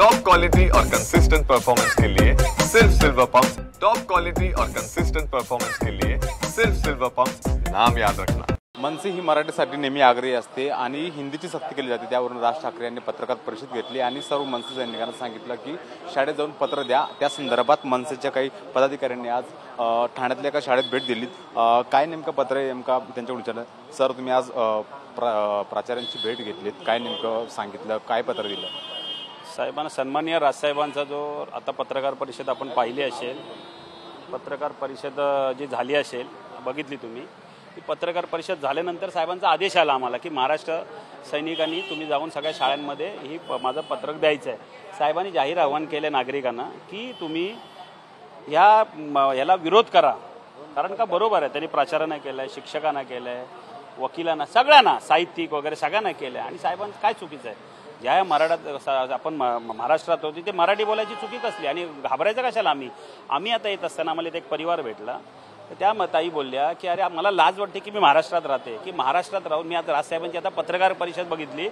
Top quality और consistent performance के लिए सिर्फ सिल्वर पंप्स। टॉप क्वालिटी और कंसिस्टेंट परफॉर्मेंस के लिए सिर्फ सिल्वर पंप्स, नाम याद रखना। मनसे ही मराठीसाठी नेहमी आग्रही असते आणि हिंदीची सक्ती केली जाते। त्यावरून राज ठाकरे यांनी पत्रकार परिषद घेतली आणि सर्व मनसे सैनिकांना सांगितलं की शाळेत जाऊन पत्र द्या। त्या संदर्भात मनसेच्या काही पदाधिकाऱ्यांनी आज ठाण्यातल्या एका शाळेत भेट दिली। काय नेमकं पत्र आहे नेमका त्यांच्याकडून विचारलं। सर, तुम्ही आज प्राचार्यांची भेट घेतलीत, काय नेमकं सांगितलं, काय पत्र दिलं? साहेबांना सन्माननीय राजसाहेबांचा जो आता पत्रकार परिषद आपण पाहिली असेल, पत्रकार परिषद जी झाली असेल बघितली तुम्ही, की पत्रकार परिषद झाल्यानंतर साहेबांचा आदेश आला आम्हाला की महाराष्ट्र सैनिकांनी तुम्ही जाऊन सगळ्या शाळांमध्ये ही माझं पत्रक द्यायचं आहे। साहेबांनी जाहीर आवाहन केले नागरिकांना की तुम्ही याला विरोध करा, कारण का बरोबर आहे, त्यांनी प्राचार्यांना केलं आहे, शिक्षकांना केलं आहे, वकिलांना, सगळ्यांना, साहित्यिक वगैरे सगळ्यांना केलं आहे। आणि साहेबांचं काय चुकीचं आहे? ज्या मराठात आपण महाराष्ट्रात होती ते मराठी बोलायची चुकी कसली आणि घाबरायचं कशाला? आम्ही आता येत असताना आम्हाला एक परिवार भेटला, तर त्या ताई बोलल्या की अरे मला लाज वाटते की मी महाराष्ट्रात राहते, की महाराष्ट्रात राहून मी आता राजसाहेबांची आता पत्रकार परिषद बघितली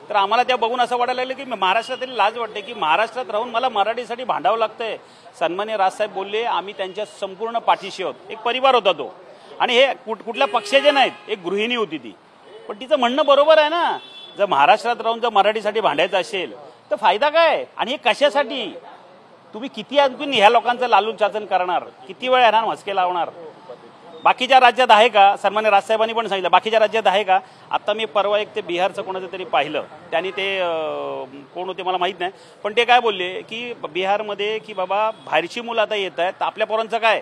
तर आम्हाला त्या बघून असं वाटायला लागलं की महाराष्ट्रात लाज वाटते की महाराष्ट्रात राहून मला मराठीसाठी भांडावं लागतंय। सन्माननीय राजसाहेब बोलले आम्ही त्यांच्या संपूर्ण पाठीशी आहोत। एक परिवार होता तो, आणि हे कुठल्या पक्षाचे नाहीत, एक गृहिणी होती ती, पण तिचं म्हणणं बरोबर आहे ना। जर महाराष्ट्रात राहून जर मराठीसाठी भांडायचं असेल तर फायदा काय? आणि हे कशासाठी? तुम्ही किती आणखून ह्या लोकांचं लालून चाचण करणार? किती वेळ यांना मस्के लावणार? बाकीच्या राज्यात आहे का? सन्मान्य राजसाहेबांनी पण सांगितलं बाकीच्या राज्यात आहे का? आता मी परवा एक ते बिहारचं कोणाचं तरी पाहिलं, त्यांनी ते कोण होते मला माहीत नाही, पण ते काय बोलले की बिहारमध्ये की बाबा बाहेरची मुलं आता येत आहेत, तर आपल्या पोरांचं काय?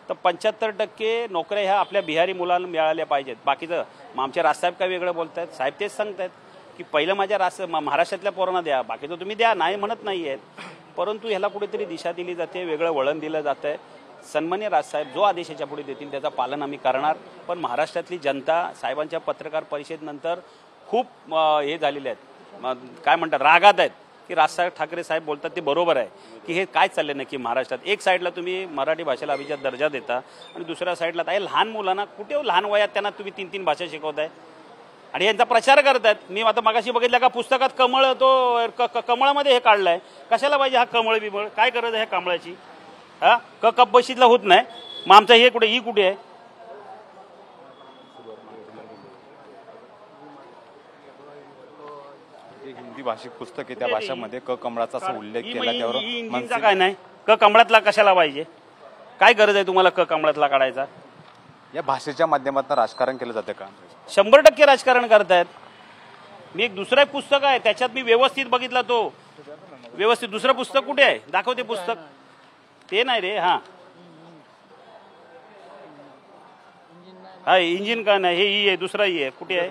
तर 75% नोकऱ्या ह्या आपल्या बिहारी मुलांना मिळाल्या पाहिजेत। बाकीचं मग आमचे राजसाहेब काय वेगळं बोलत आहेत? साहेब तेच सांगतायत की पहिलं माझ्या महाराष्ट्रातल्या पोरांना द्या, बाकीचं तुम्ही द्या, नाही म्हणत नाही आहेत, परंतु ह्याला कुठेतरी दिशा दिली जाते, वेगळं वळण दिलं जातं आहे। सन्मान्य राजसाहेब जो आदेशाच्या पुढे देतील त्याचं पालन आम्ही करणार, पण महाराष्ट्रातली जनता साहेबांच्या पत्रकार परिषदेनंतर खूप हे झालेले आहेत, काय म्हणतात, रागात आहेत की राजसाहेब ठाकरे साहेब बोलतात ते बरोबर आहे की हे काय चाललं नक्की महाराष्ट्रात। एक साईडला तुम्ही मराठी भाषेला अभिजात दर्जा देता आणि दुसऱ्या साईडला आहे लहान मुलांना कुठे लहान वयात त्यांना तुम्ही 3-3 भाषा शिकवताय आणि यांचा प्रचार करतायत। मी आता मगाशी बघितलं का पुस्तकात कमळ, तो कमळामध्ये हे काढलंय, कशाला पाहिजे हा कमळ बिमळ? काय गरज आहे ह्या कमळाची? हा कप बशीतला होत नाही, मग आमचं हे कुठे, ही कुठे आहे? हिंदी भाषिक पुस्तक आहे, त्या भाषेमध्ये क कमळाचा असा उल्लेख केला, त्यावर काय नाही, क कमळातला कशाला पाहिजे? काय गरज आहे तुम्हाला क कमळातला काढायचा? या भाषेच्या माध्यमातून राजकारण केलं जाते का? 100% राजकारण करतायत। मी एक दुसरं एक पुस्तक आहे त्याच्यात मी व्यवस्थित बघितला, तो व्यवस्थित दुसरं पुस्तक कुठे आहे? दाखवते पुस्तक, ते नाही रे। हा हा इंजिन का नाही, हे ई आहे, दुसरा ई आहे, कुठे आहे?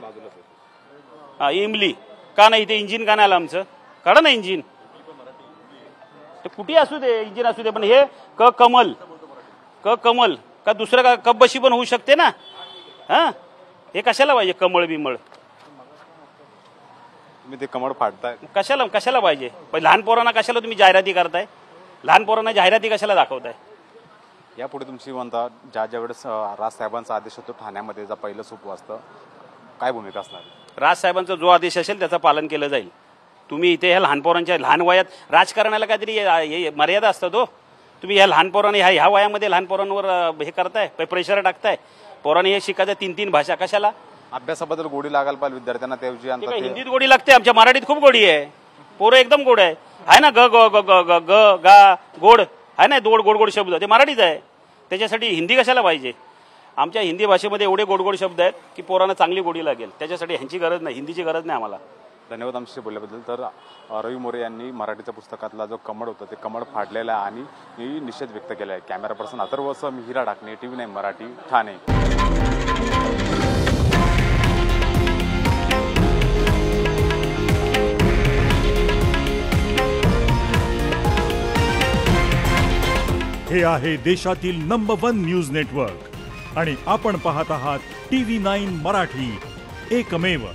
हा इमली का नाही, इथे इंजिन का नाही आलं आमचं? काढा ना इंजिन, ते कुठे असू दे, इंजिन असू दे, पण हे क कमल, क कमल का दुसरं का कप बशी पण होऊ शकते ना? हा हे कशाला पाहिजे कमळ बिमळ? तुम्ही ते कमळ फाडताय कशाला पाहिजे? लहान पोरांना कशाला तुम्ही जाहिराती करताय? लहान पोरांना जाहिराती कशाला दाखवताय? यापुढे तुमची म्हणता ज्या वेळेस राजसाहेबांचा आदेश होतो ठाण्यामध्ये जा पहिलं सूप वाजतं, काय भूमिका असणार? राजसाहेबांचा जो आदेश असेल त्याचं पालन केलं जाईल। तुम्ही इथे ह्या लहान पोरांच्या लहान वयात राजकारणाला काहीतरी मर्यादा असतात हो। तुम्ही ह्या लहान पोरांनी ह्या वयामध्ये लहान पोरांवर हे करताय, प्रेशर टाकताय, पोरांनी हे शिकायचं 3-3 भाषा कशाला? अभ्यासाबद्दल गोडी लागायला पाहिजे विद्यार्थ्यांना, त्याऐवजी हिंदीत गोडी लागते, आमच्या मराठीत खूप गोडी आहे, पोरं एकदम गोड आहे ना, ग ग ग ग ग गा गोड आहे ना, गोड गोड गोड शब्द, ते मराठीच आहे, त्याच्यासाठी हिंदी कशाला पाहिजे? आमच्या हिंदी भाषेमध्ये एवढे गोड गोड शब्द आहेत की पोरांना चांगली गोडी लागेल, त्याच्यासाठी ह्यांची गरज नाही, हिंदीची गरज नाही आम्हाला। धन्यवाद आमच्याशी बोलल्याबद्दल। तर रवी मोरे यांनी मराठीच्या पुस्तकातला जो कमळ होता ते कमळ फाडलेला आहे आणि निषेध व्यक्त केला आहे। कॅमेरा पर्सन अथर्वसह मी हिरा डाकणे, TV9 मराठी, ठाणे। हे आहे देशातील नंबर 1 न्यूज नेटवर्क आणि आपण पाहत आहात TV9 मराठी, एकमेव।